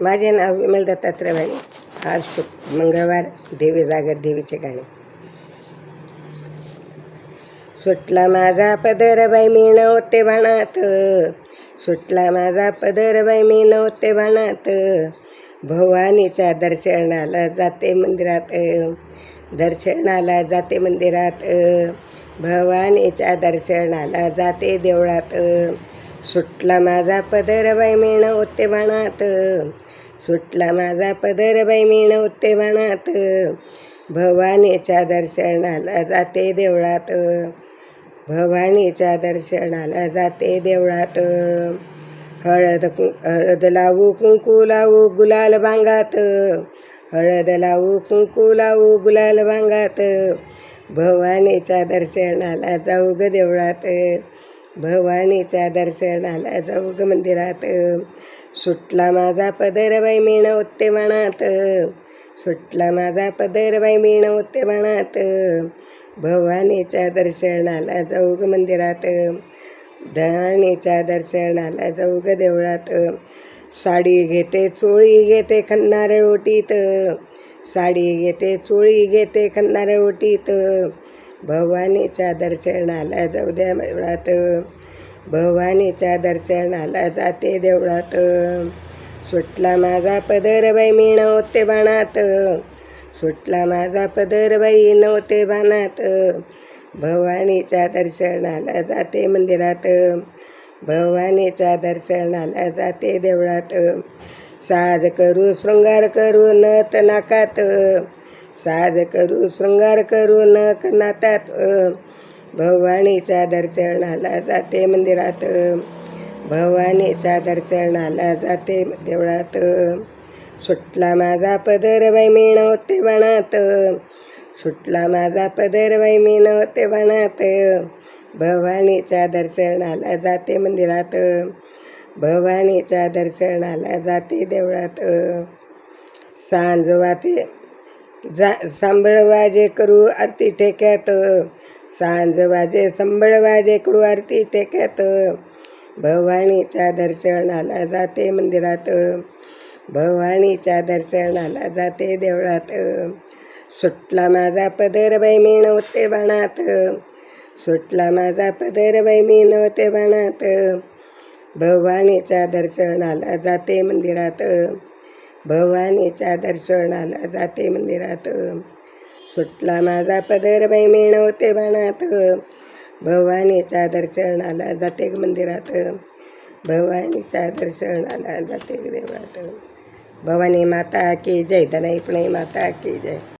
माझे नाव विमल दत्तात्रय वाणी. आज मंगळवार. देवी जागर देवीचे गाणे. सुटला माझा पदर बाई मी नव्हते भाणात, सुटला माझा पदर बाई मी नव्हते भाणात. भवानीच्या दर्शनाला जाते मंदिरात, दर्शनाला जाते मंदिरात. भवानीच्या दर्शनाला जाते देवळात. सुटला माझा पदर बाई मी नव्हते भाणात, सुटला माझा पदर बाई मी नव्हते भाणात. भवानीच्या दर्शनाला जाते देवळात, भवानीच्या दर्शनाला जाते देवळात. हळद लावू कुंकू लावू गुलाल भांगात, हळद लावू कुंकू लावू गुलाल भांगात. भवानीच्या दर्शनाला जाऊ ग देवळात, भवानीच्या दर्शनाला जाऊ ग मंदिरात. सुटला माझा पदर बाई मी नव्हते भाणात, सुटला माझा पदर बाई मी नव्हते भाणात. भवानीच्या दर्शनाला जाऊ ग मंदिरात, भवानीच्या दर्शनाला जाऊ ग देवळात. साडी घेते चोळी घेते खणणार ओटीत, साडी घेते चोळी घेते खणणार ओटीत. भवानीच्या दर्शनाला जाऊ द्या देवळात, भवानीच्या दर्शनाला जाते देवळात. सुटला माझा पदर बाई मी नव्हते भाणात, सुटला माझा पदर बाई नव्हते भाणात. भवानीच्या दर्शनाला जाते मंदिरात, भवानीच्या दर्शनाला जाते देवळात. साज करू शृंगार करू नथ नाकात, साज करू शृंगार करू नख नातात. भवानीच्या दर्शनाला जाते मंदिरात, भवानीच्या दर्शनाला जाते देवळात. सुटला माझा पदर बाई मी नव्हते भाणात, सुटला माझा पदर बाई मी नव्हते भाणात. भवानीच्या दर्शनाला जाते मंदिरात, भवानीच्या दर्शनाला जाते देवळात. सांज वाते सांबळ वाजे करू आरती ठेक्यात, सांज वाजे संबळ वाजे करू आरती ठेक्यात. भवानीच्या दर्शनाला जाते मंदिरात, भवानीच्या दर्शनाला जाते देवळात. सुटला माझा पदर बाई मी नव्हते भाणात, सुटला माझा पदर बाई मी नव्हते भाणात. भवानीच्या दर्शनाला जाते मंदिरात, भवानीच्या दर्शनाला जाते मंदिरात. सुटला माझा पदर बाई मी नव्हते भाणात, भवानीच्या दर्शनाला जाते मंदिरात, भवानीच्या दर्शनाला जाते देवळात. भवानी माता की जय, धनाई पुणे माता की जय.